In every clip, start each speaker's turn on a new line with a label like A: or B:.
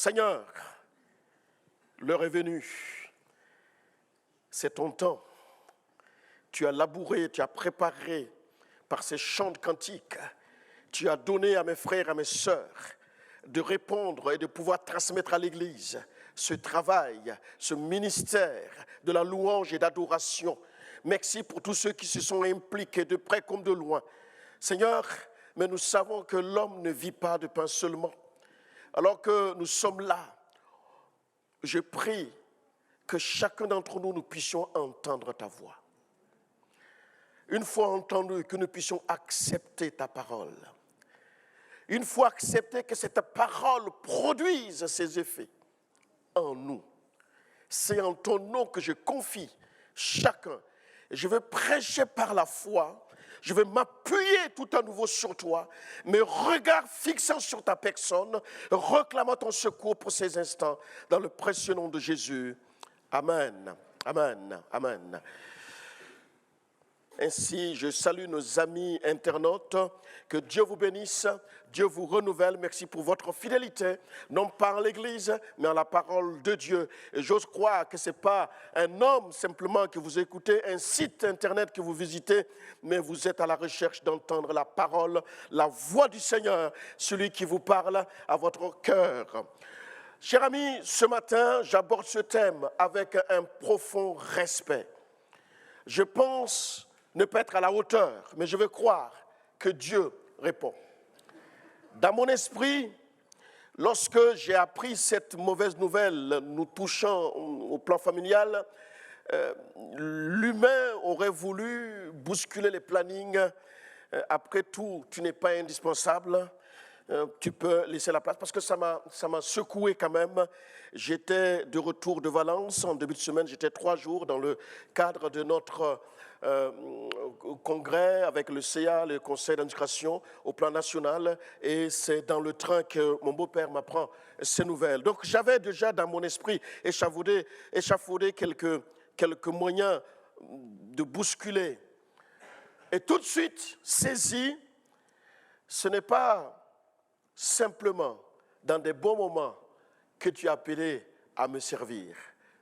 A: Seigneur, l'heure est venue. C'est ton temps. Tu as labouré, tu as préparé par ces chants de cantiques. Tu as donné à mes frères, à mes sœurs, de répondre et de pouvoir transmettre à l'Église ce travail, ce ministère de la louange et d'adoration. Merci pour tous ceux qui se sont impliqués de près comme de loin. Seigneur, mais nous savons que l'homme ne vit pas de pain seulement. Alors que nous sommes là, je prie que chacun d'entre nous, nous puissions entendre ta voix. Une fois entendu, que nous puissions accepter ta parole. Une fois accepté, que cette parole produise ses effets en nous. C'est en ton nom que je confie chacun. Je veux prêcher par la foi. Je veux m'appuyer tout à nouveau sur toi. Mes regards fixant sur ta personne, réclamant ton secours pour ces instants. Dans le précieux nom de Jésus. Amen. Amen. Amen. Ainsi, je salue nos amis internautes. Que Dieu vous bénisse, Dieu vous renouvelle. Merci pour votre fidélité, non pas à l'Église, mais à la parole de Dieu. Et j'ose croire que ce n'est pas un homme simplement que vous écoutez, un site internet que vous visitez, mais vous êtes à la recherche d'entendre la parole, la voix du Seigneur, celui qui vous parle à votre cœur. Chers amis, ce matin, j'aborde ce thème avec un profond respect. Je pense ne pas être à la hauteur, mais je veux croire que Dieu répond. Dans mon esprit, lorsque j'ai appris cette mauvaise nouvelle nous touchant au plan familial, l'humain aurait voulu bousculer les plannings. Après tout, tu n'es pas indispensable. Tu peux laisser la place parce que ça m'a secoué quand même. J'étais de retour de Valence en début de semaine, j'étais 3 jours dans le cadre de notre congrès avec le CA, le Conseil d'administration au plan national, et c'est dans le train que mon beau-père m'apprend ces nouvelles. Donc j'avais déjà dans mon esprit échafaudé quelques moyens de bousculer. Et tout de suite, saisi, ce n'est pas simplement dans des bons moments que tu es appelé à me servir,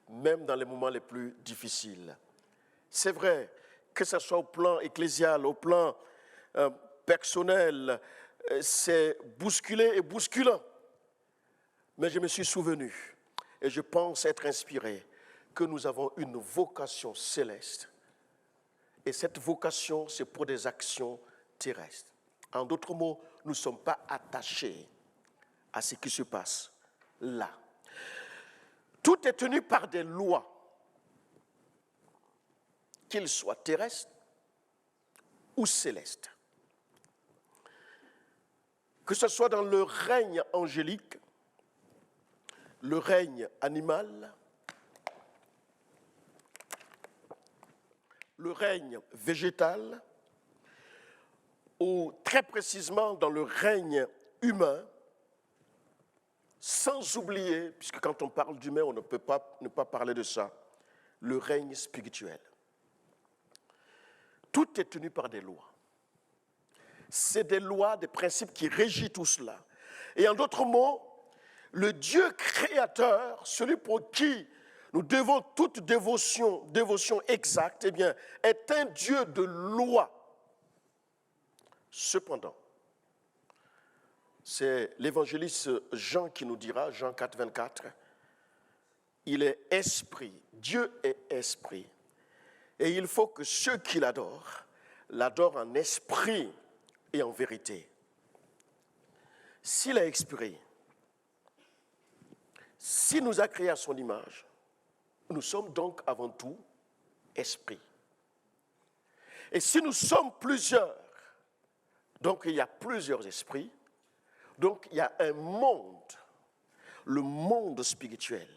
A: même dans les moments les plus difficiles. C'est vrai, que ce soit au plan ecclésial, au plan personnel, c'est bousculé et bousculant. Mais je me suis souvenu, et je pense être inspiré, que nous avons une vocation céleste. Et cette vocation, c'est pour des actions terrestres. En d'autres mots, nous ne sommes pas attachés à ce qui se passe là. Tout est tenu par des lois, qu'ils soient terrestres ou célestes. Que ce soit dans le règne angélique, le règne animal, le règne végétal, ou très précisément dans le règne humain, sans oublier, puisque quand on parle d'humain, on ne peut pas ne pas parler de ça, le règne spirituel. Tout est tenu par des lois. C'est des lois, des principes qui régissent tout cela. Et en d'autres mots, le Dieu créateur, celui pour qui nous devons toute dévotion exacte, eh bien, est un Dieu de loi. Cependant, c'est l'évangéliste Jean qui nous dira, Jean 4, 24, il est esprit, Dieu est esprit. Et il faut que ceux qui l'adorent en esprit et en vérité. S'il est esprit, s'il nous a créés à son image, nous sommes donc avant tout esprit. Et si nous sommes plusieurs, donc il y a plusieurs esprits, donc il y a un monde, le monde spirituel.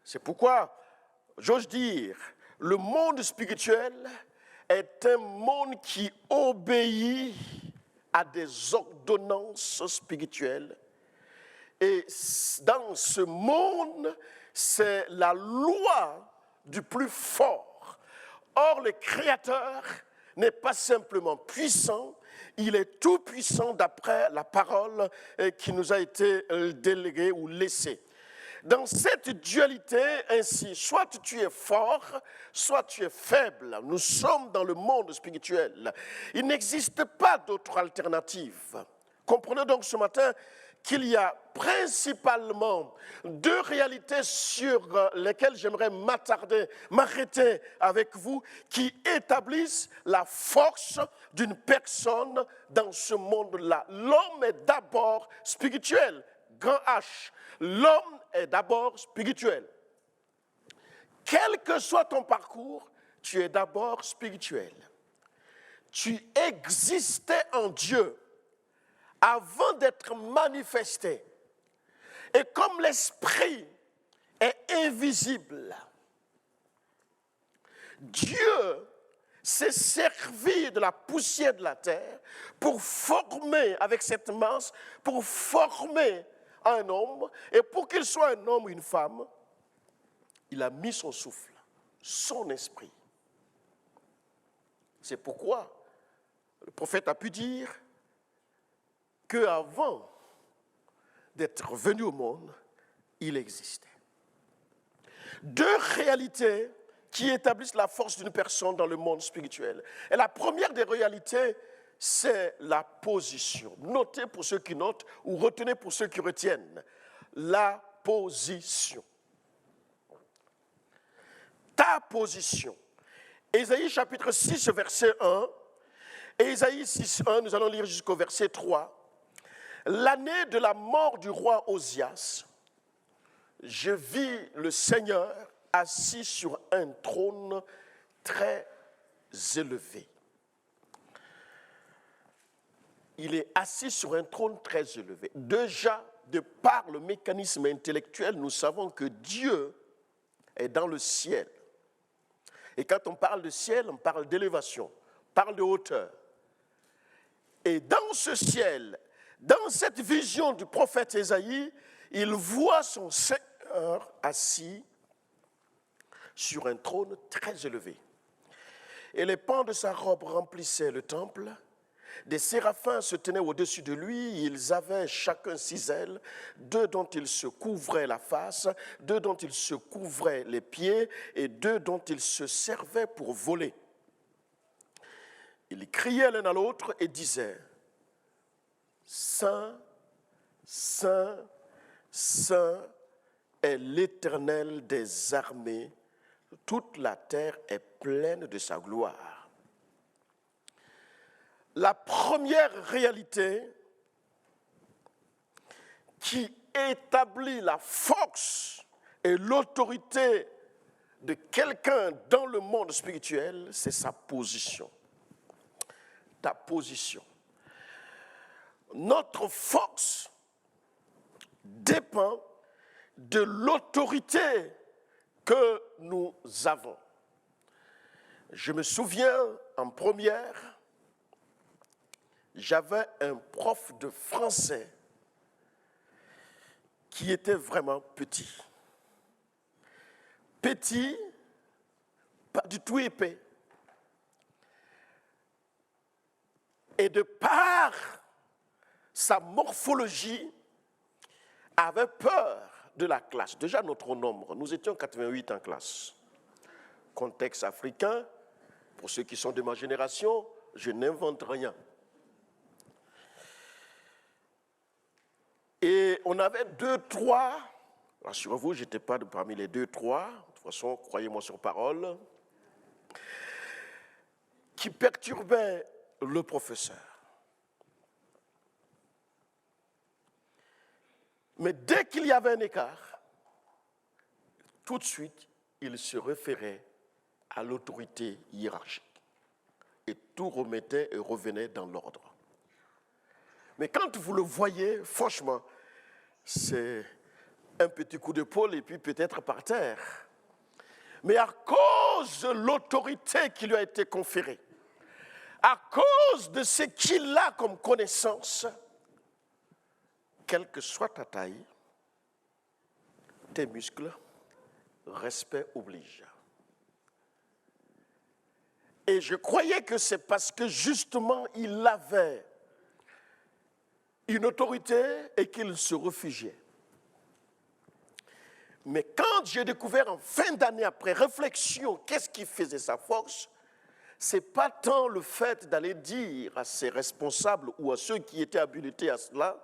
A: C'est pourquoi, j'ose dire, le monde spirituel est un monde qui obéit à des ordonnances spirituelles. Et dans ce monde, c'est la loi du plus fort. Or, le Créateur n'est pas simplement puissant, il est tout puissant d'après la parole qui nous a été déléguée ou laissée. Dans cette dualité, ainsi, soit tu es fort, soit tu es faible. Nous sommes dans le monde spirituel. Il n'existe pas d'autre alternative. Comprenez donc ce matin qu'il y a principalement deux réalités sur lesquelles j'aimerais m'arrêter avec vous, qui établissent la force d'une personne dans ce monde-là. L'homme est d'abord spirituel, grand H. L'homme est d'abord spirituel. Quel que soit ton parcours, tu es d'abord spirituel. Tu existais en Dieu avant d'être manifesté. Et comme l'esprit est invisible, Dieu s'est servi de la poussière de la terre pour former, avec cette masse, pour former un homme. Et pour qu'il soit un homme ou une femme, il a mis son souffle, son esprit. C'est pourquoi le prophète a pu dire qu'avant d'être venu au monde, il existait. Deux réalités qui établissent la force d'une personne dans le monde spirituel. Et la première des réalités, c'est la position. Notez pour ceux qui notent ou retenez pour ceux qui retiennent. La position. Ta position. Ésaïe chapitre 6, verset 1. Et Ésaïe 6, 1, nous allons lire jusqu'au verset 3. L'année de la mort du roi Osias, je vis le Seigneur assis sur un trône très élevé. Il est assis sur un trône très élevé. Déjà, de par le mécanisme intellectuel, nous savons que Dieu est dans le ciel. Et quand on parle de ciel, on parle d'élévation, on parle de hauteur. Et dans ce ciel, dans cette vision du prophète Ésaïe, il voit son Seigneur assis sur un trône très élevé. Et les pans de sa robe remplissaient le temple. Des séraphins se tenaient au-dessus de lui. Ils avaient chacun 6 ailes, 2 dont ils se couvraient la face, 2 dont ils se couvraient les pieds et 2 dont ils se servaient pour voler. Ils criaient l'un à l'autre et disaient: Saint, Saint, Saint est l'Éternel des armées, toute la terre est pleine de sa gloire. La première réalité qui établit la force et l'autorité de quelqu'un dans le monde spirituel, c'est sa position. Ta position. Notre force dépend de l'autorité que nous avons. Je me souviens, en première, j'avais un prof de français qui était vraiment petit. Petit, pas du tout épais. Et de par sa morphologie, avait peur de la classe. Déjà notre nombre, nous étions 88 en classe. Contexte africain, pour ceux qui sont de ma génération, je n'invente rien. Et on avait 2, 3, rassurez-vous, je n'étais pas parmi les 2, 3, de toute façon, croyez-moi sur parole, qui perturbaient le professeur. Mais dès qu'il y avait un écart, tout de suite, il se référait à l'autorité hiérarchique. Et tout remettait et revenait dans l'ordre. Mais quand vous le voyez, franchement, c'est un petit coup d'épaule et puis peut-être par terre. Mais à cause de l'autorité qui lui a été conférée, à cause de ce qu'il a comme connaissance, quelle que soit ta taille, tes muscles, respect oblige. Et je croyais que c'est parce que justement il avait une autorité et qu'il se réfugiait. Mais quand j'ai découvert en fin d'année, après réflexion, qu'est-ce qui faisait sa force, ce n'est pas tant le fait d'aller dire à ses responsables ou à ceux qui étaient habilités à cela,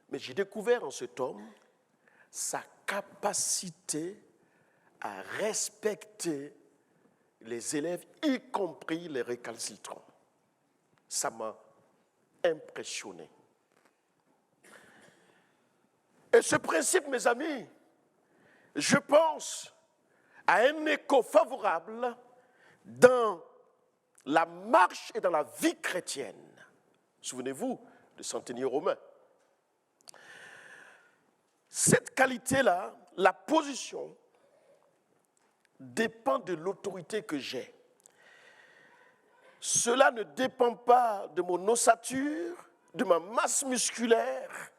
A: mais j'ai découvert en cet homme sa capacité à respecter les élèves, y compris les récalcitrants. Ça m'a impressionné. Et ce principe, mes amis, je pense à un écho favorable dans la marche et dans la vie chrétienne. Souvenez-vous du centenier romain. Cette qualité-là, la position, dépend de l'autorité que j'ai. Cela ne dépend pas de mon ossature, de ma masse musculaire,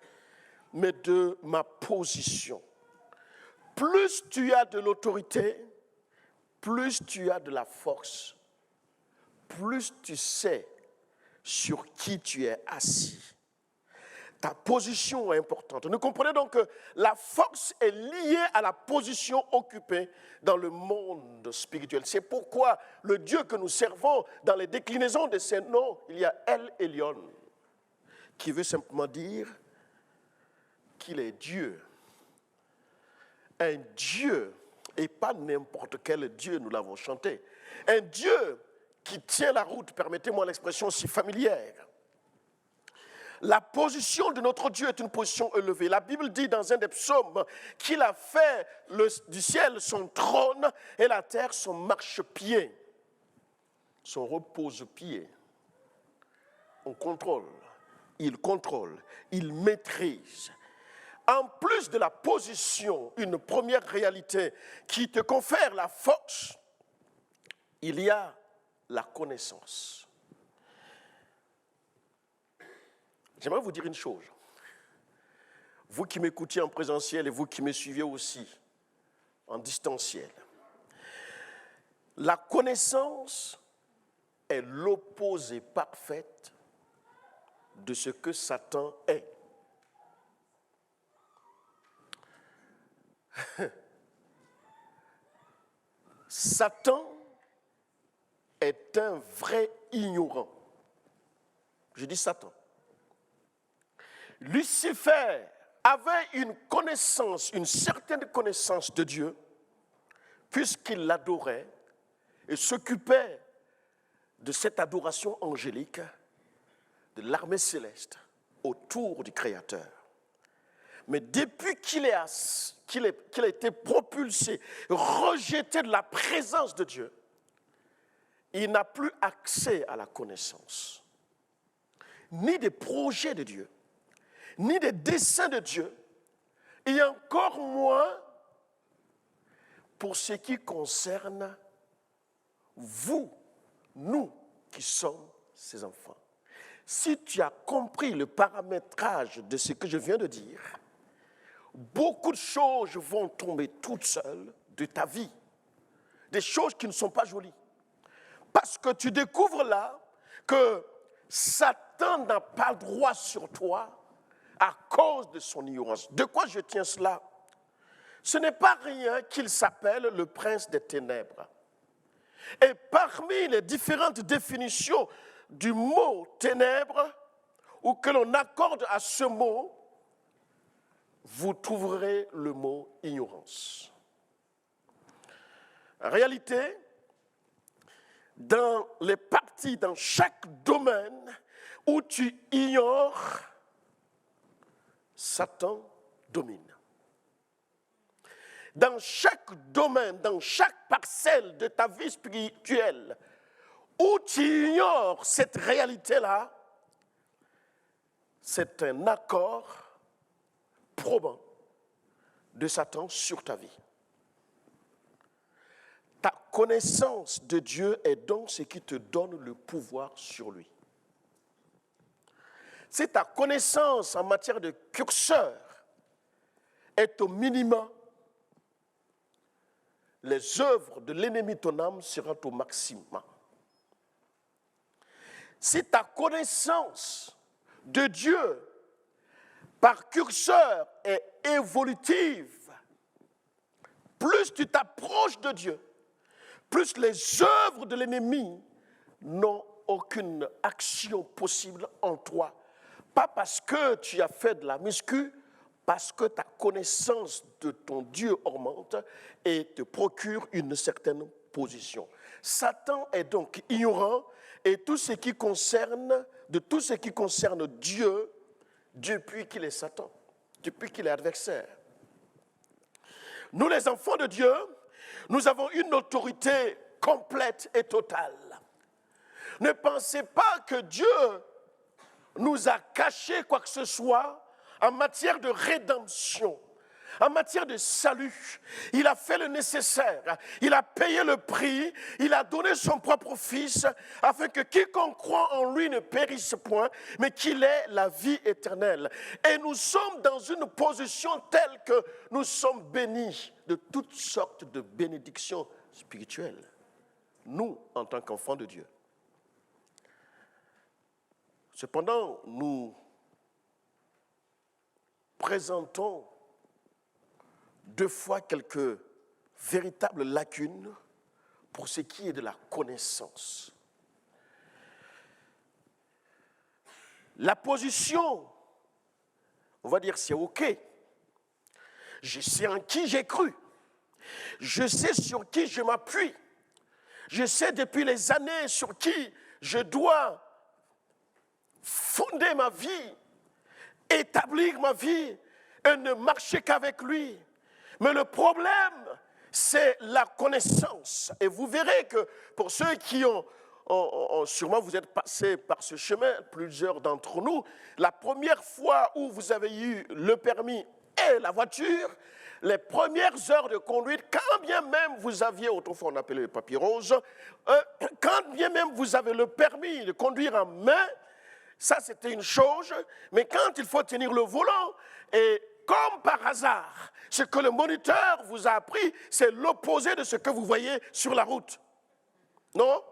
A: mais de ma position. Plus tu as de l'autorité, plus tu as de la force, plus tu sais sur qui tu es assis. Ta position est importante. Nous comprenons donc que la force est liée à la position occupée dans le monde spirituel. C'est pourquoi le Dieu que nous servons, dans les déclinaisons de ses noms, il y a El Elyon, qui veut simplement dire qu'il est Dieu. Un Dieu, et pas n'importe quel Dieu, nous l'avons chanté. Un Dieu qui tient la route, permettez-moi l'expression si familière. La position de notre Dieu est une position élevée. La Bible dit dans un des psaumes qu'il a fait du ciel son trône et la terre son marchepied, son repose-pied. On contrôle, il maîtrise. En plus de la position, une première réalité qui te confère la force, il y a la connaissance. J'aimerais vous dire une chose. Vous qui m'écoutiez en présentiel et vous qui me suivez aussi en distanciel. La connaissance est l'opposé parfaite de ce que Satan est. Satan est un vrai ignorant. Je dis Satan. Lucifer avait une connaissance, une certaine connaissance de Dieu, puisqu'il l'adorait et s'occupait de cette adoration angélique, de l'armée céleste, autour du Créateur. Mais depuis qu'il a été propulsé, rejeté de la présence de Dieu, il n'a plus accès à la connaissance, ni des projets de Dieu, ni des desseins de Dieu, et encore moins pour ce qui concerne vous, nous qui sommes ses enfants. Si tu as compris le paramétrage de ce que je viens de dire, beaucoup de choses vont tomber toutes seules de ta vie, des choses qui ne sont pas jolies. Parce que tu découvres là que Satan n'a pas droit sur toi à cause de son ignorance. De quoi je tiens cela? Ce n'est pas rien qu'il s'appelle le prince des ténèbres. Et parmi les différentes définitions du mot ténèbres, ou que l'on accorde à ce mot, vous trouverez le mot ignorance. En réalité, dans les parties, dans chaque domaine où tu ignores, Satan domine. Dans chaque domaine, dans chaque parcelle de ta vie spirituelle, où tu ignores cette réalité-là, c'est un accord probant de Satan sur ta vie. Ta connaissance de Dieu est donc ce qui te donne le pouvoir sur lui. Si ta connaissance en matière de curseur est au minimum, les œuvres de l'ennemi ton âme seront au maximum. Si ta connaissance de Dieu par curseur est évolutive, plus tu t'approches de Dieu, plus les œuvres de l'ennemi n'ont aucune action possible en toi. Pas parce que tu as fait de la muscu, parce que ta connaissance de ton Dieu augmente et te procure une certaine position. Satan est donc ignorant et tout ce qui concerne Dieu depuis qu'il est Satan, depuis qu'il est adversaire. Nous, les enfants de Dieu, nous avons une autorité complète et totale. Ne pensez pas que Dieu nous a caché quoi que ce soit en matière de rédemption, en matière de salut. Il a fait le nécessaire, il a payé le prix, il a donné son propre fils afin que quiconque croit en lui ne périsse point, mais qu'il ait la vie éternelle. Et nous sommes dans une position telle que nous sommes bénis de toutes sortes de bénédictions spirituelles, nous en tant qu'enfants de Dieu. Cependant, nous présentons deux fois quelques véritables lacunes pour ce qui est de la connaissance. La position, on va dire c'est OK. Je sais en qui j'ai cru. Je sais sur qui je m'appuie. Je sais depuis les années sur qui je dois fonder ma vie, établir ma vie et ne marcher qu'avec lui. Mais le problème, c'est la connaissance. Et vous verrez que pour ceux qui sûrement vous êtes passés par ce chemin, plusieurs d'entre nous, la première fois où vous avez eu le permis et la voiture, les premières heures de conduite, quand bien même vous aviez, autrefois on appelait le papier rose, quand bien même vous avez le permis de conduire en main, ça c'était une chose, mais quand il faut tenir le volant, et comme par hasard, ce que le moniteur vous a appris, c'est l'opposé de ce que vous voyez sur la route. Non?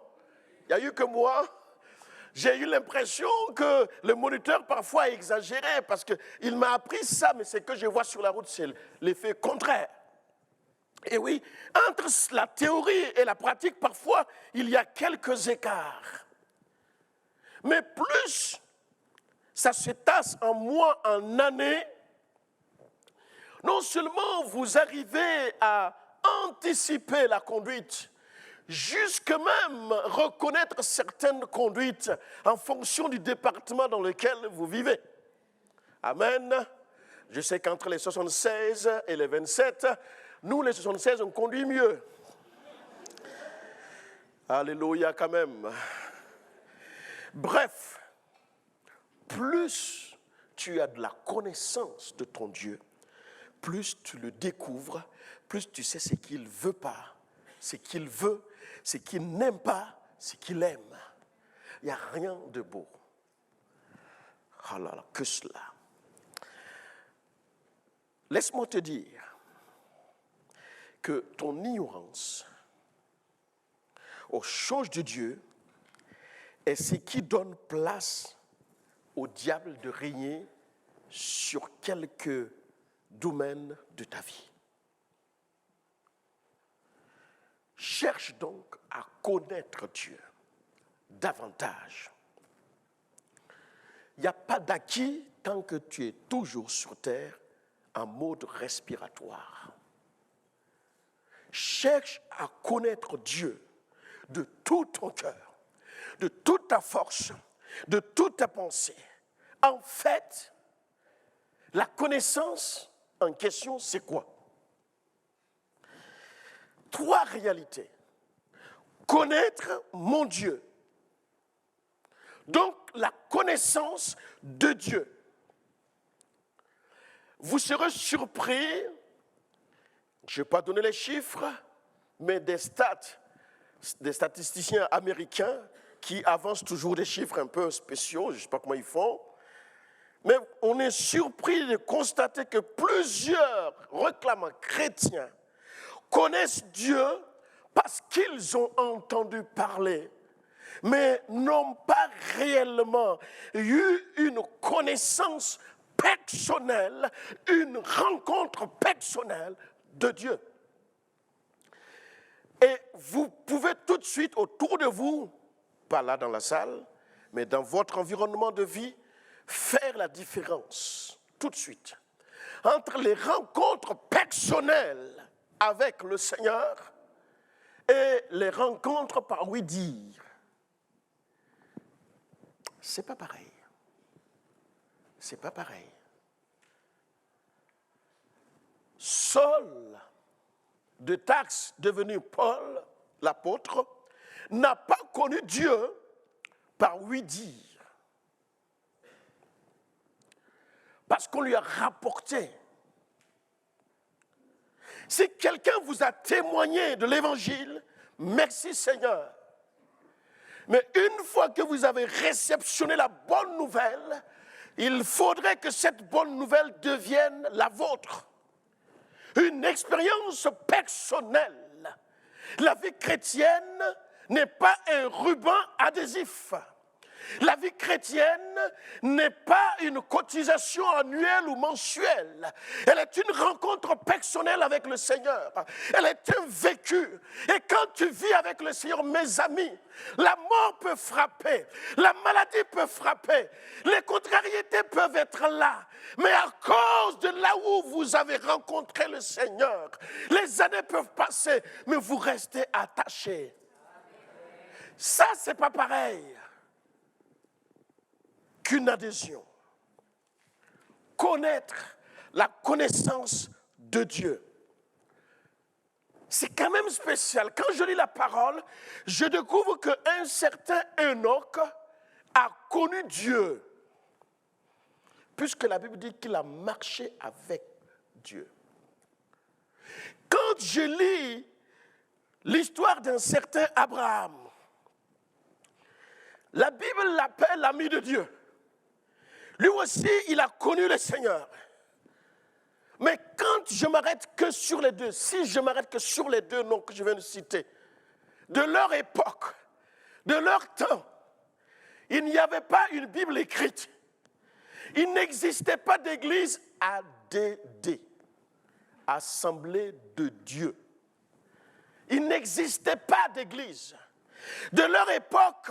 A: Il n'y a eu que moi. J'ai eu l'impression que le moniteur parfois exagérait parce qu'il m'a appris ça, mais ce que je vois sur la route, c'est l'effet contraire. Et oui, entre la théorie et la pratique, parfois, il y a quelques écarts. Mais plus ça se tasse en mois, en années, non seulement vous arrivez à anticiper la conduite, jusque même reconnaître certaines conduites en fonction du département dans lequel vous vivez. Amen. Je sais qu'entre les 76 et les 27, nous les 76, on conduit mieux. Alléluia quand même. Bref, plus tu as de la connaissance de ton Dieu, plus tu le découvres, plus tu sais ce qu'il ne veut pas, ce qu'il veut, ce qu'il n'aime pas, ce qu'il aime. Il n'y a rien de beau. Oh là là, que cela. Laisse-moi te dire que ton ignorance aux choses de Dieu est ce qui donne place au diable de régner sur quelques domaines de ta vie. Cherche donc à connaître Dieu davantage. Il n'y a pas d'acquis tant que tu es toujours sur terre en mode respiratoire. Cherche à connaître Dieu de tout ton cœur, de toute ta force, de toute ta pensée. En fait, la connaissance en question, c'est quoi? Trois réalités. Connaître mon Dieu. Donc, la connaissance de Dieu. Vous serez surpris, je ne vais pas donner les chiffres, mais des statisticiens américains qui avancent toujours des chiffres un peu spéciaux, je ne sais pas comment ils font, mais on est surpris de constater que plusieurs reclamants chrétiens connaissent Dieu parce qu'ils ont entendu parler, mais n'ont pas réellement eu une connaissance personnelle, une rencontre personnelle de Dieu. Et vous pouvez tout de suite autour de vous, pas là dans la salle, mais dans votre environnement de vie, faire la différence tout de suite entre les rencontres personnelles avec le Seigneur et les rencontres par oui-dire. C'est pas pareil. C'est pas pareil. Saul, de Tarse devenu Paul, l'apôtre, n'a pas connu Dieu par oui-dire. Parce qu'on lui a rapporté. Si quelqu'un vous a témoigné de l'évangile, merci Seigneur. Mais une fois que vous avez réceptionné la bonne nouvelle, il faudrait que cette bonne nouvelle devienne la vôtre. Une expérience personnelle. La vie chrétienne n'est pas un ruban adhésif. La vie chrétienne n'est pas une cotisation annuelle ou mensuelle. Elle est une rencontre personnelle avec le Seigneur. Elle est un vécu. Et quand tu vis avec le Seigneur, mes amis, la mort peut frapper, la maladie peut frapper, les contrariétés peuvent être là. Mais à cause de là où vous avez rencontré le Seigneur, les années peuvent passer, mais vous restez attachés. Ça, c'est pas pareil qu'une adhésion. Connaître la connaissance de Dieu. C'est quand même spécial. Quand je lis la parole, je découvre qu'un certain Enoch a connu Dieu. Puisque la Bible dit qu'il a marché avec Dieu. Quand je lis l'histoire d'un certain Abraham, la Bible l'appelle l'ami de Dieu. Lui aussi, il a connu le Seigneur. Mais quand je m'arrête que sur les deux, si je m'arrête que sur les deux noms que je viens de citer, de leur époque, de leur temps, il n'y avait pas une Bible écrite. Il n'existait pas d'église ADD, Assemblée de Dieu. Il n'existait pas d'église. De leur époque,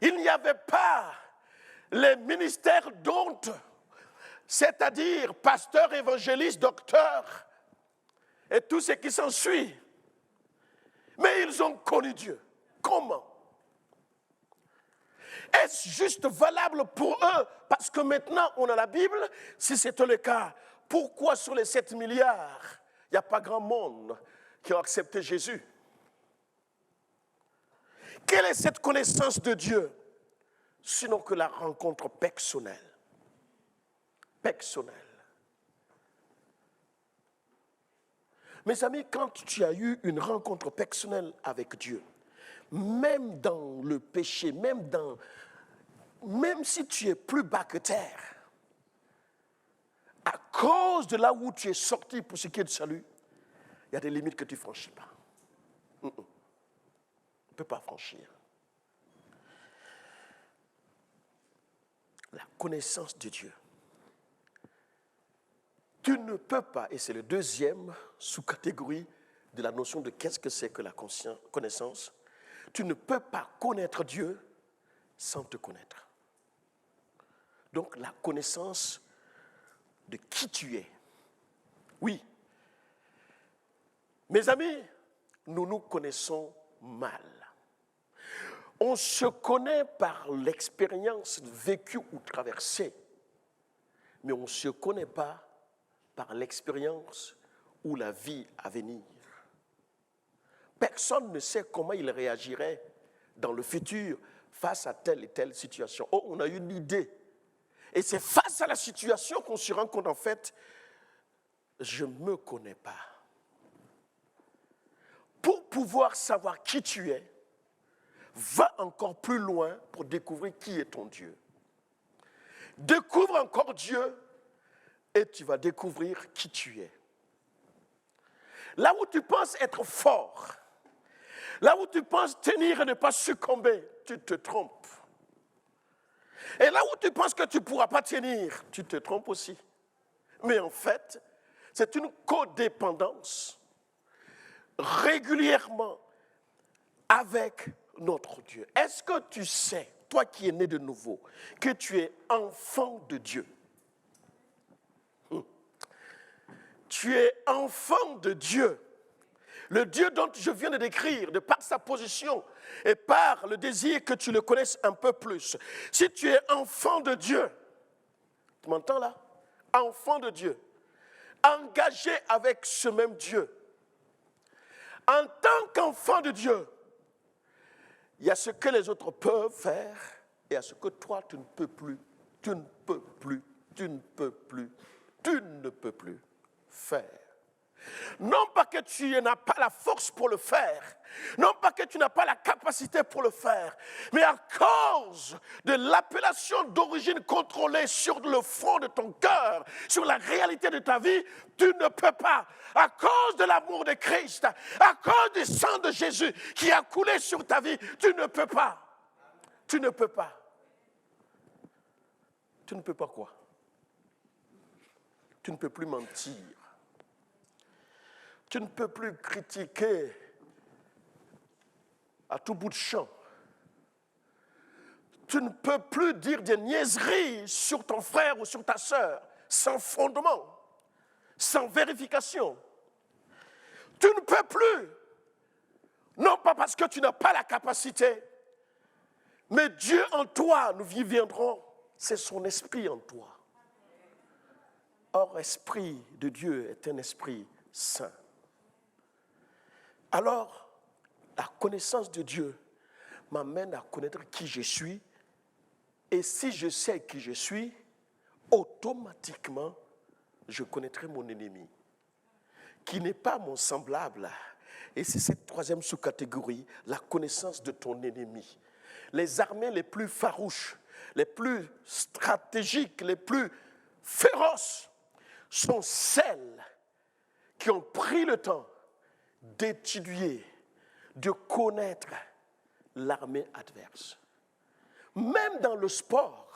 A: il n'y avait pas les ministères d'honte, c'est-à-dire pasteur, évangéliste, docteur, et tout ce qui s'ensuit. Mais ils ont connu Dieu. Comment? Est-ce juste valable pour eux? Parce que maintenant, on a la Bible. Si c'était le cas, pourquoi sur les 7 milliards, il n'y a pas grand monde qui a accepté Jésus? Quelle est cette connaissance de Dieu? Sinon que la rencontre personnelle. Personnelle. Mes amis, quand tu as eu une rencontre personnelle avec Dieu, même dans le péché, même si tu es plus bas que terre, à cause de là où tu es sorti pour ce qui est du salut, il y a des limites que tu ne franchis pas. Tu ne peux pas franchir. La connaissance de Dieu. Tu ne peux pas, et c'est le deuxième sous-catégorie de la notion de qu'est-ce que c'est que la connaissance, tu ne peux pas connaître Dieu sans te connaître. Donc la connaissance de qui tu es. Oui. Mes amis, nous nous connaissons mal. On se connaît par l'expérience vécue ou traversée, mais on ne se connaît pas par l'expérience ou la vie à venir. Personne ne sait comment il réagirait dans le futur face à telle et telle situation. Oh, on a une idée. Et c'est face à la situation qu'on se rend compte, en fait, je ne me connais pas. Pour pouvoir savoir qui tu es, va encore plus loin pour découvrir qui est ton Dieu. Découvre encore Dieu et tu vas découvrir qui tu es. Là où tu penses être fort, là où tu penses tenir et ne pas succomber, tu te trompes. Et là où tu penses que tu ne pourras pas tenir, tu te trompes aussi. Mais en fait, c'est une codépendance régulièrement avec notre Dieu. Est-ce que tu sais, toi qui es né de nouveau, que tu es enfant de Dieu? Tu es enfant de Dieu. Le Dieu dont je viens de décrire, de par sa position et par le désir que tu le connaisses un peu plus. Si tu es enfant de Dieu, tu m'entends là? Enfant de Dieu, engagé avec ce même Dieu. En tant qu'enfant de Dieu, il y a ce que les autres peuvent faire et il y a ce que toi tu ne peux plus, tu ne peux plus, tu ne peux plus, tu ne peux plus faire. Non pas que tu n'as pas la force pour le faire, non pas que tu n'as pas la capacité pour le faire, mais à cause de l'appellation d'origine contrôlée sur le fond de ton cœur, sur la réalité de ta vie, tu ne peux pas. À cause de l'amour de Christ, à cause du sang de Jésus qui a coulé sur ta vie, tu ne peux pas. Tu ne peux pas. Tu ne peux pas quoi? Tu ne peux plus mentir. Tu ne peux plus critiquer à tout bout de champ. Tu ne peux plus dire des niaiseries sur ton frère ou sur ta sœur sans fondement, sans vérification. Tu ne peux plus, non pas parce que tu n'as pas la capacité, mais Dieu en toi, nous y viendrons, c'est son esprit en toi. Or, esprit de Dieu est un esprit saint. Alors, la connaissance de Dieu m'amène à connaître qui je suis. Et si je sais qui je suis, automatiquement, je connaîtrai mon ennemi, qui n'est pas mon semblable. Et c'est cette troisième sous-catégorie, la connaissance de ton ennemi. Les armées les plus farouches, les plus stratégiques, les plus féroces, sont celles qui ont pris le temps d'étudier, de connaître l'armée adverse. Même dans le sport,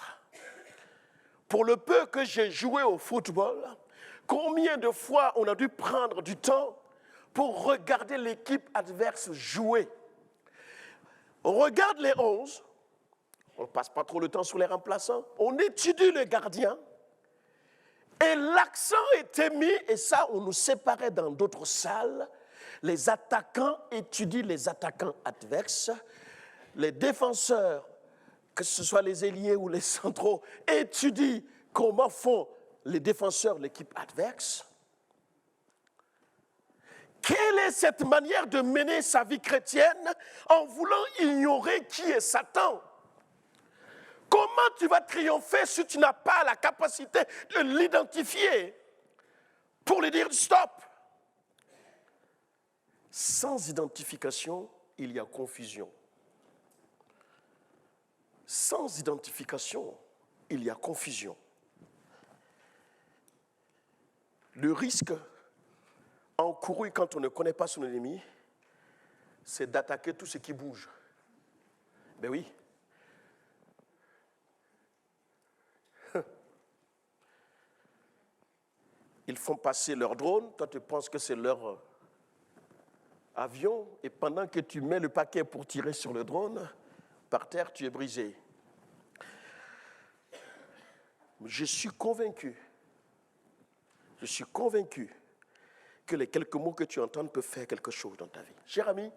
A: pour le peu que j'ai joué au football, combien de fois on a dû prendre du temps pour regarder l'équipe adverse jouer? On regarde les 11, on ne passe pas trop le temps sur les remplaçants, on étudie le gardien, et l'accent était mis, et ça on nous séparait dans d'autres salles. Les attaquants étudient les attaquants adverses. Les défenseurs, que ce soit les ailiers ou les centraux, étudient comment font les défenseurs de l'équipe adverse. Quelle est cette manière de mener sa vie chrétienne en voulant ignorer qui est Satan? Comment tu vas triompher si tu n'as pas la capacité de l'identifier pour lui dire stop? Sans identification, il y a confusion. Sans identification, il y a confusion. Le risque encouru quand on ne connaît pas son ennemi, c'est d'attaquer tout ce qui bouge. Ben oui. Ils font passer leur drone, toi tu penses que c'est leur avion, et pendant que tu mets le paquet pour tirer sur le drone, par terre tu es brisé. Je suis convaincu que les quelques mots que tu entends peuvent faire quelque chose dans ta vie. Cher ami,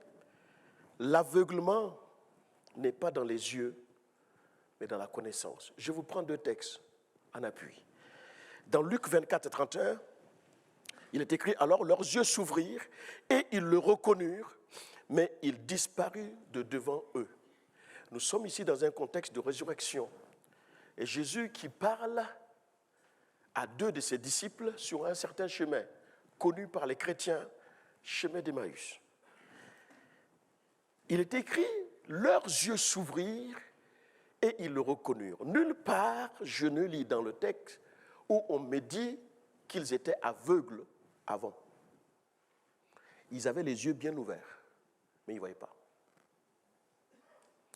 A: l'aveuglement n'est pas dans les yeux, mais dans la connaissance. Je vous prends 2 textes en appui. Dans Luc 24, 31, il est écrit « Alors leurs yeux s'ouvrirent et ils le reconnurent, mais il disparut de devant eux. » Nous sommes ici dans un contexte de résurrection. Et Jésus qui parle à 2 de ses disciples sur un certain chemin, connu par les chrétiens, chemin d'Emmaüs. Il est écrit « Leurs yeux s'ouvrirent et ils le reconnurent. » Nulle part, je ne lis dans le texte où on me dit qu'ils étaient aveugles avant. ils avaient les yeux bien ouverts, mais ils ne voyaient pas.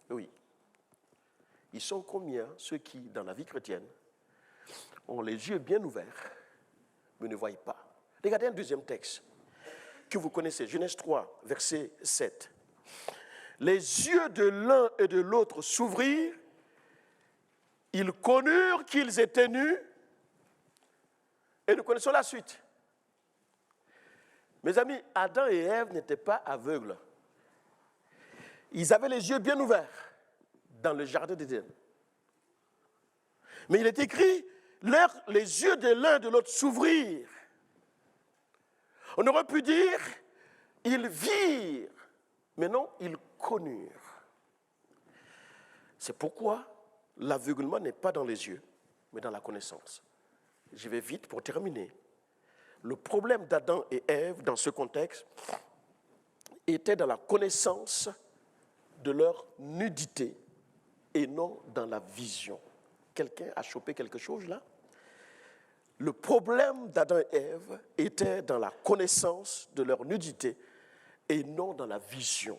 A: Oui. Ils sont combien ceux qui, dans la vie chrétienne, ont les yeux bien ouverts, mais ne voient pas? Regardez un deuxième texte que vous connaissez, Genèse 3, verset 7. Les yeux de l'un et de l'autre s'ouvrirent, ils connurent qu'ils étaient nus, et nous connaissons la suite. Mes amis, Adam et Ève n'étaient pas aveugles. Ils avaient les yeux bien ouverts dans le jardin d'Éden. Mais il est écrit, les yeux de l'un et de l'autre s'ouvrirent. On aurait pu dire, ils virent, mais non, ils connurent. C'est pourquoi l'aveuglement n'est pas dans les yeux, mais dans la connaissance. Je vais vite pour terminer. Le problème d'Adam et Ève dans ce contexte était dans la connaissance de leur nudité et non dans la vision. Quelqu'un a chopé quelque chose là? Le problème d'Adam et Ève était dans la connaissance de leur nudité et non dans la vision.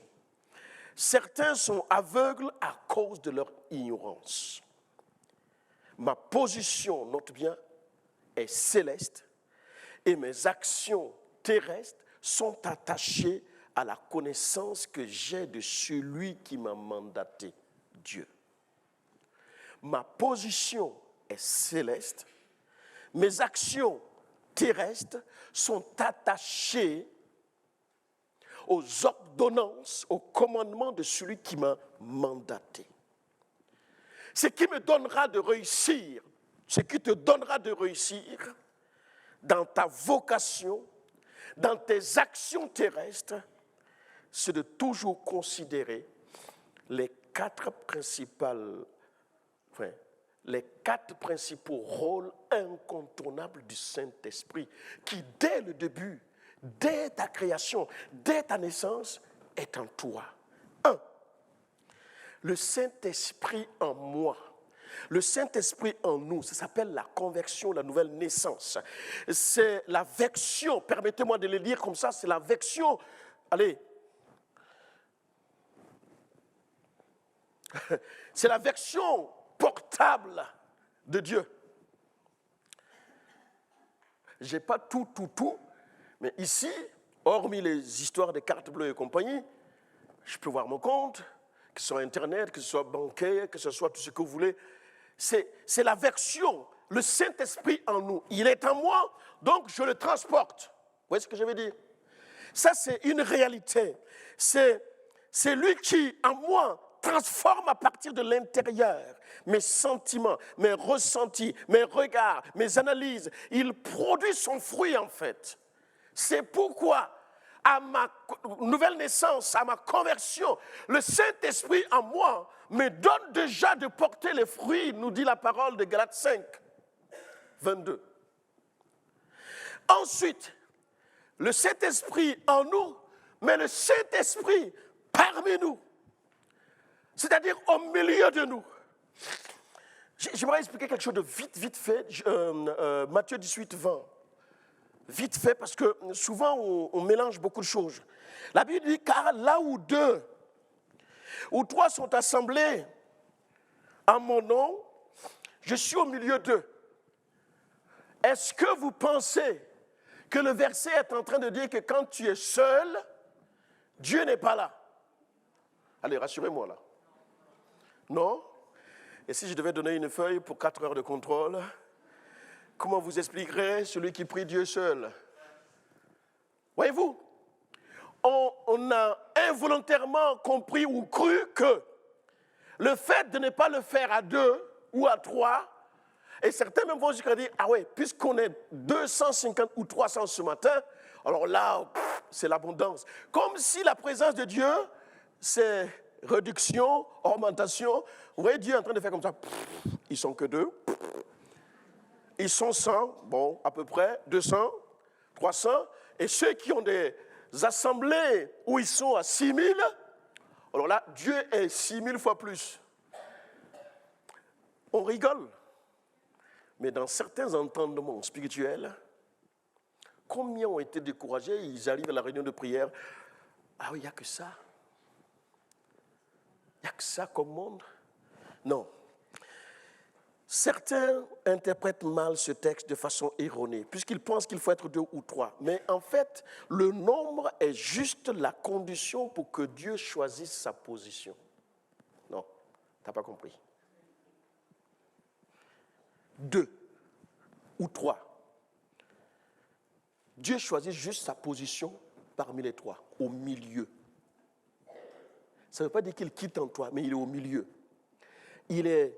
A: Certains sont aveugles à cause de leur ignorance. Ma position, note bien, est céleste et mes actions terrestres sont attachées à la connaissance que j'ai de celui qui m'a mandaté, Dieu. Ma position est céleste, mes actions terrestres sont attachées aux ordonnances, aux commandements de celui qui m'a mandaté. Ce qui me donnera de réussir, ce qui te donnera de réussir dans ta vocation, dans tes actions terrestres, c'est de toujours considérer les quatre principaux rôles incontournables du Saint-Esprit qui, dès le début, dès ta création, dès ta naissance, est en toi. 1. Le Saint-Esprit en moi. Le Saint-Esprit en nous, ça s'appelle la conversion, la nouvelle naissance. C'est la vection, permettez-moi de le dire comme ça, c'est la vection, allez, c'est la vection portable de Dieu. Je n'ai pas tout, mais ici, hormis les histoires des cartes bleues et compagnie, je peux voir mon compte, que ce soit Internet, que ce soit bancaire, que ce soit tout ce que vous voulez. C'est la version, le Saint-Esprit en nous. Il est en moi, donc je le transporte. Vous voyez ce que je veux dire? Ça, c'est une réalité. C'est lui qui, en moi, transforme à partir de l'intérieur mes sentiments, mes ressentis, mes regards, mes analyses. Il produit son fruit, en fait. C'est pourquoi, à ma nouvelle naissance, à ma conversion, le Saint-Esprit en moi me donne déjà de porter les fruits, nous dit la parole de Galates 5, 22. Ensuite, le Saint-Esprit en nous, mais le Saint-Esprit parmi nous, c'est-à-dire au milieu de nous. J'aimerais expliquer quelque chose de vite fait, Matthieu 18, 20. Vite fait, parce que souvent on mélange beaucoup de choses. La Bible dit, car là où 2 ou 3 sont assemblés en mon nom, je suis au milieu d'eux. Est-ce que vous pensez que le verset est en train de dire que quand tu es seul, Dieu n'est pas là? Allez, rassurez-moi là. Non? Et si je devais donner une feuille pour 4 heures de contrôle, comment vous expliquerez celui qui prie Dieu seul? Voyez-vous, on a involontairement compris ou cru que le fait de ne pas le faire à 2 ou à 3, et certains même vont jusqu'à dire, ah ouais, puisqu'on est 250 ou 300 ce matin, alors là, c'est l'abondance. Comme si la présence de Dieu, c'est réduction, augmentation. Vous voyez Dieu en train de faire comme ça, ils sont que 2. Ils sont 100, bon, à peu près, 200, 300. Et ceux qui ont des assemblées où ils sont à 6000, alors là, Dieu est 6000 fois plus. On rigole. Mais dans certains entendements spirituels, Combien ont été découragés? Ils arrivent à la réunion de prière. Ah oui, il n'y a que ça. Il n'y a que ça comme monde. Non. Certains interprètent mal ce texte de façon erronée, puisqu'ils pensent qu'il faut être 2 ou 3. Mais en fait, le nombre est juste la condition pour que Dieu choisisse sa position. Non, tu n'as pas compris. 2 ou 3. Dieu choisit juste sa position parmi les 3, au milieu. Ça ne veut pas dire qu'il quitte en toi, mais il est au milieu. Il est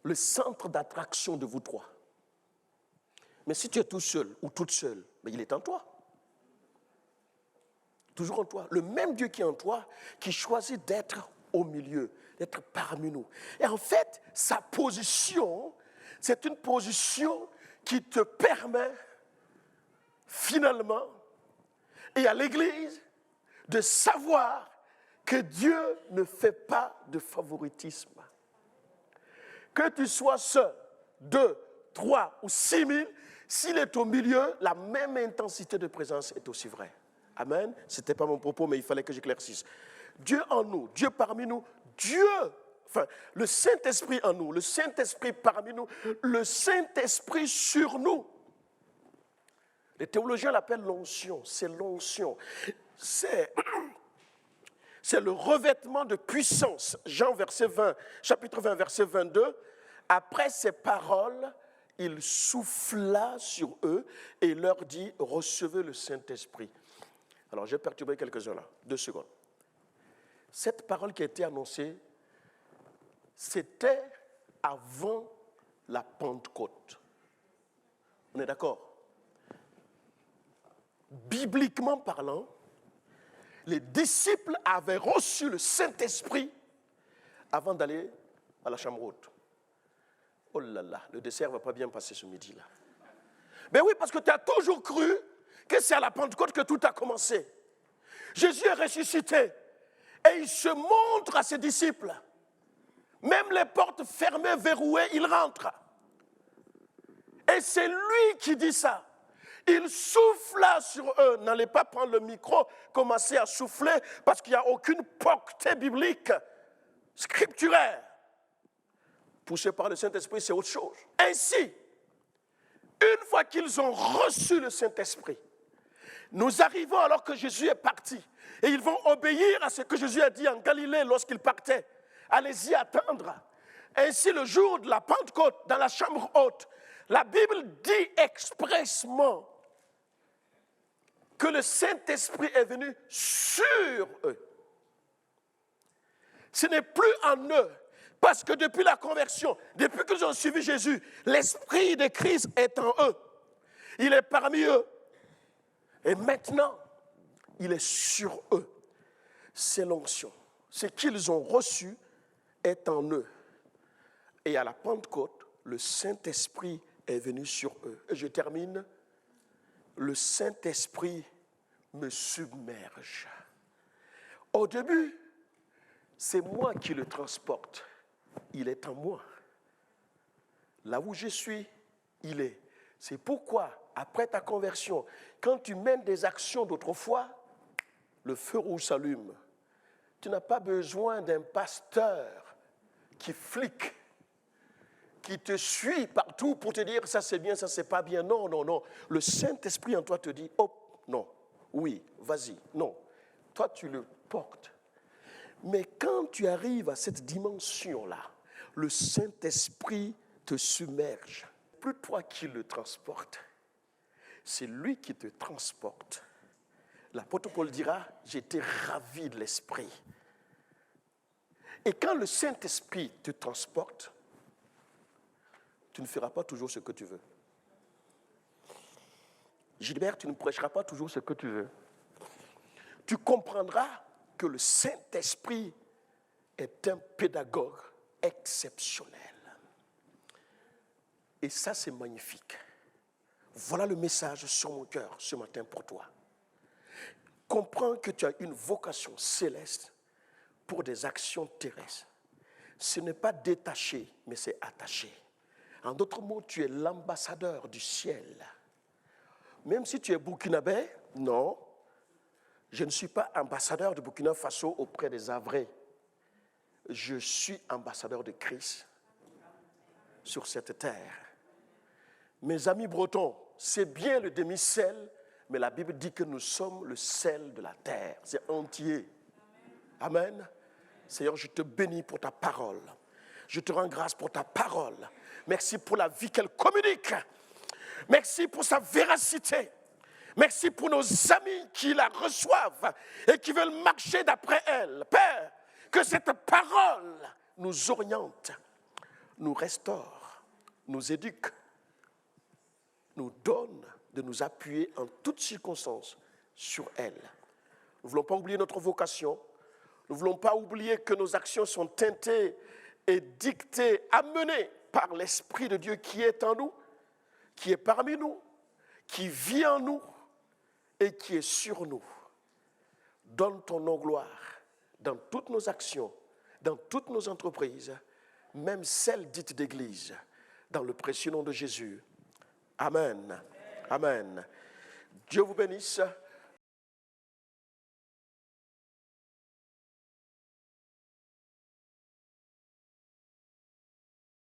A: le centre d'attraction de vous 3. Mais si tu es tout seul ou toute seule, mais il est en toi. Toujours en toi. Le même Dieu qui est en toi, qui choisit d'être au milieu, d'être parmi nous. Et en fait, sa position, c'est une position qui te permet finalement, et à l'Église, de savoir que Dieu ne fait pas de favoritisme. Que tu sois seul, 2, 3 ou 6 000, s'il est au milieu, la même intensité de présence est aussi vraie. Amen. Ce n'était pas mon propos, mais il fallait que j'éclaircisse. Dieu en nous, Dieu parmi nous, le Saint-Esprit en nous, le Saint-Esprit parmi nous, le Saint-Esprit sur nous. Les théologiens l'appellent l'onction, c'est l'onction. C'est le revêtement de puissance. Jean chapitre 20, verset 22. Après ces paroles, il souffla sur eux et leur dit, recevez le Saint-Esprit. Alors, j'ai perturbé quelques-uns là, 2 secondes. Cette parole qui a été annoncée, c'était avant la Pentecôte. On est d'accord? Bibliquement parlant, les disciples avaient reçu le Saint-Esprit avant d'aller à la chambre haute. Oh là là, le dessert ne va pas bien passer ce midi-là. Ben oui, parce que tu as toujours cru que c'est à la Pentecôte que tout a commencé. Jésus est ressuscité et il se montre à ses disciples. Même les portes fermées, verrouillées, il rentre. Et c'est lui qui dit ça. Il souffla sur eux. N'allez pas prendre le micro, commencer à souffler, parce qu'il n'y a aucune portée biblique, scripturaire. Poussé par le Saint-Esprit, c'est autre chose. Ainsi, une fois qu'ils ont reçu le Saint-Esprit, nous arrivons alors que Jésus est parti. Et ils vont obéir à ce que Jésus a dit en Galilée lorsqu'il partait. Allez-y attendre. Ainsi, le jour de la Pentecôte, dans la chambre haute, la Bible dit expressement que le Saint-Esprit est venu sur eux. Ce n'est plus en eux, parce que depuis la conversion, depuis qu'ils ont suivi Jésus, l'Esprit de Christ est en eux. Il est parmi eux. Et maintenant, il est sur eux. C'est l'onction. Ce qu'ils ont reçu est en eux. Et à la Pentecôte, le Saint-Esprit est venu sur eux. Et je termine. Le Saint-Esprit me submerge. Au début, c'est moi qui le transporte. Il est en moi. Là où je suis, il est. C'est pourquoi, après ta conversion, quand tu mènes des actions d'autrefois, le feu rouge s'allume. Tu n'as pas besoin d'un pasteur qui flique, qui te suit partout pour te dire ça c'est bien, ça c'est pas bien. Non, non, non. Le Saint-Esprit en toi te dit, oh, non, oui, vas-y, non. Toi, tu le portes. Mais quand tu arrives à cette dimension-là, le Saint-Esprit te submerge. Plus toi qui le transporte, c'est lui qui te transporte. L'apôtre Paul dira, j'étais ravi de l'Esprit. Et quand le Saint-Esprit te transporte, tu ne feras pas toujours ce que tu veux. Gilbert, tu ne prêcheras pas toujours ce que tu veux. Tu comprendras que le Saint-Esprit est un pédagogue exceptionnel. Et ça, c'est magnifique. Voilà le message sur mon cœur ce matin pour toi. Comprends que tu as une vocation céleste pour des actions terrestres. Ce n'est pas détaché, mais c'est attaché. En d'autres mots, tu es l'ambassadeur du ciel. Même si tu es burkinabé, non, je ne suis pas ambassadeur de Burkina Faso auprès des Havrais. Je suis ambassadeur de Christ sur cette terre. Mes amis bretons, c'est bien le demi-sel, mais la Bible dit que nous sommes le sel de la terre. C'est entier. Amen. Seigneur, je te bénis pour ta parole. Je te rends grâce pour ta parole. Merci pour la vie qu'elle communique. Merci pour sa véracité. Merci pour nos amis qui la reçoivent et qui veulent marcher d'après elle. Père, que cette parole nous oriente, nous restaure, nous éduque, nous donne de nous appuyer en toutes circonstances sur elle. Nous ne voulons pas oublier notre vocation. Nous ne voulons pas oublier que nos actions sont teintées et dictées, amenées par l'Esprit de Dieu qui est en nous, qui est parmi nous, qui vit en nous et qui est sur nous. Donne ton nom gloire dans toutes nos actions, dans toutes nos entreprises, même celles dites d'église, dans le précieux nom de Jésus. Amen. Amen. Dieu vous bénisse.